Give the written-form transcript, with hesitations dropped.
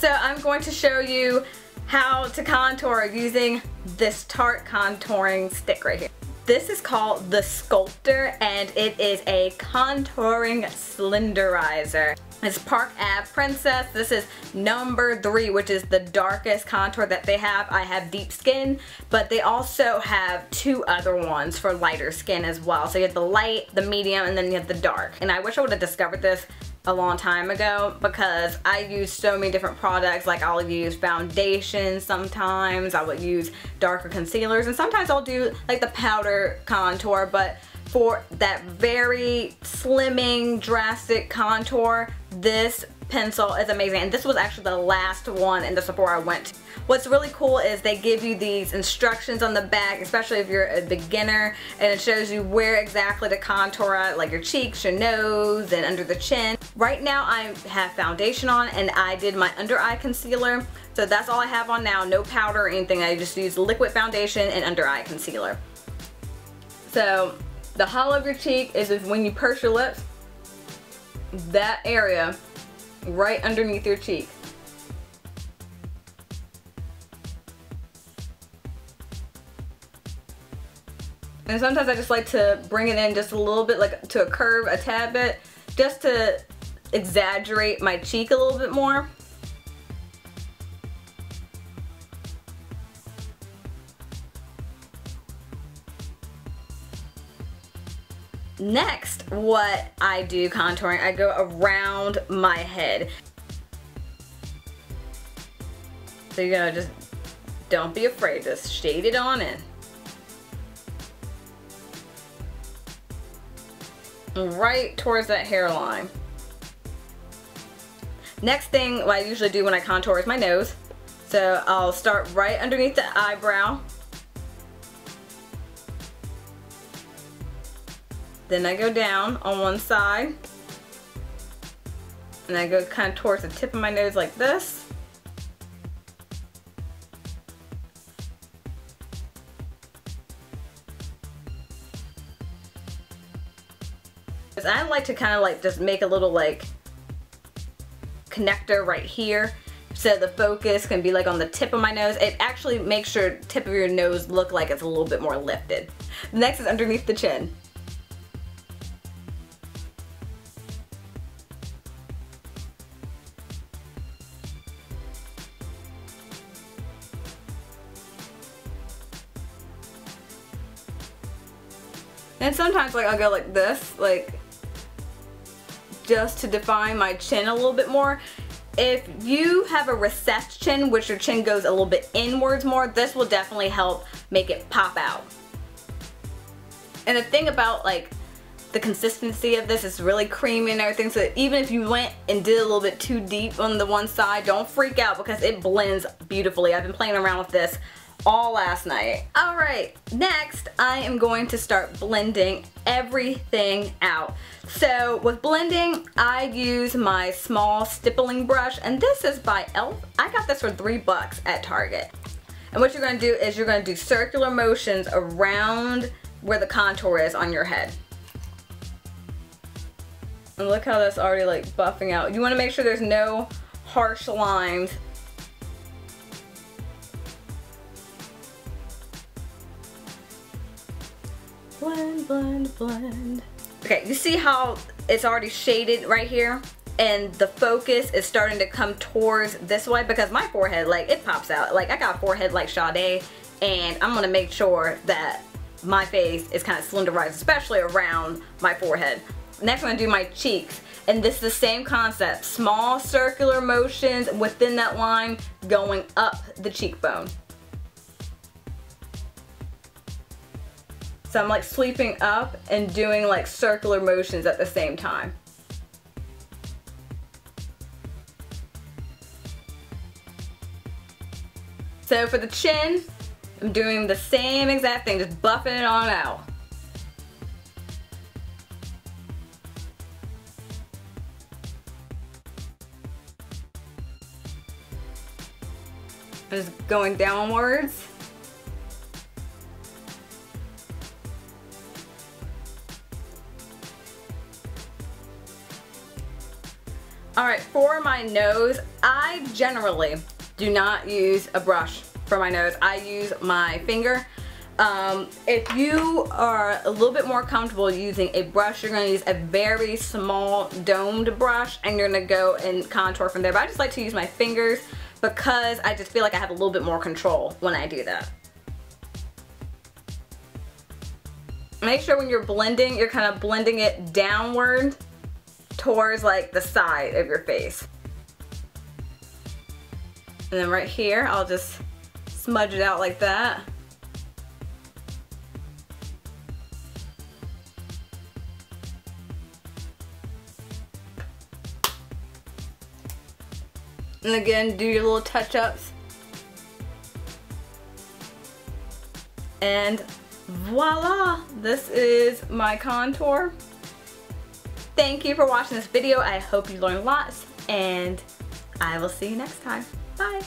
So I'm going to show you how to contour using this Tarte contouring stick right here. This is called the Sculptor, and it is a contouring Slenderizer. It's Park Ave Princess. This is number 3, which is the darkest contour that they have. I have deep skin, but they also have 2 other ones for lighter skin as well. So you have the light, the medium, and then you have the dark. And I wish I would have discovered this a long time ago, because I use so many different products. Like I'll use foundations sometimes, I would use darker concealers, and sometimes I'll do like the powder contour, but for that very slimming, drastic contour, this pencil is amazing. And this was actually the last one in the Sephora I went to. What's really cool is they give you these instructions on the back, especially if you're a beginner, and it shows you where exactly to contour at, like your cheeks, your nose, and under the chin. Right now I have foundation on, and I did my under eye concealer, so that's all I have on now. No powder or anything. I just use liquid foundation and under eye concealer. So the hollow of your cheek is when you purse your lips, that area right underneath your cheek. And sometimes I just like to bring it in just a little bit, like to a curve, a tad bit, just to exaggerate my cheek a little bit more. Next, what I do contouring, I go around my head. So you're gonna just, don't be afraid, just shade it on in. Right towards that hairline. Next thing, what I usually do when I contour is my nose. So I'll start right underneath the eyebrow. Then I go down on one side, and I go kind of towards the tip of my nose like this. I like to kind of like just make a little like connector right here, so the focus can be like on the tip of my nose. It actually makes your tip of your nose look like it's a little bit more lifted. Next is underneath the chin. And sometimes like I'll go like this, like just to define my chin a little bit more. If you have a recessed chin, which your chin goes a little bit inwards more, this will definitely help make it pop out. And the thing about like the consistency of this is really creamy and everything, so even if you went and did a little bit too deep on the one side, don't freak out because it blends beautifully. I've been playing around with this all last night. Alright, next I am going to start blending everything out. So with blending, I use my small stippling brush, and this is by e.l.f. I got this for $3 at Target. And what you're going to do is you're going to do circular motions around where the contour is on your head. And look how that's already like buffing out. You want to make sure there's no harsh lines. Blend, blend, blend. Okay, you see how it's already shaded right here? And the focus is starting to come towards this way, because my forehead, like, it pops out. Like, I got a forehead like Sade, and I'm gonna make sure that my face is kind of slenderized, especially around my forehead. Next, I'm gonna do my cheeks. And this is the same concept. Small circular motions within that line going up the cheekbone. So I'm like sweeping up and doing like circular motions at the same time. So for the chin, I'm doing the same exact thing, just buffing it on out. Just going downwards. Alright, for my nose, I generally do not use a brush for my nose. I use my finger. If you are a little bit more comfortable using a brush, you're going to use a very small domed brush and you're going to go and contour from there. But I just like to use my fingers because I just feel like I have a little bit more control when I do that. Make sure when you're blending, you're kind of blending it downward towards like the side of your face. And then right here, I'll just smudge it out like that. And again, do your little touch-ups. And voila! This is my contour. Thank you for watching this video. I hope you learned lots, and I will see you next time. Bye!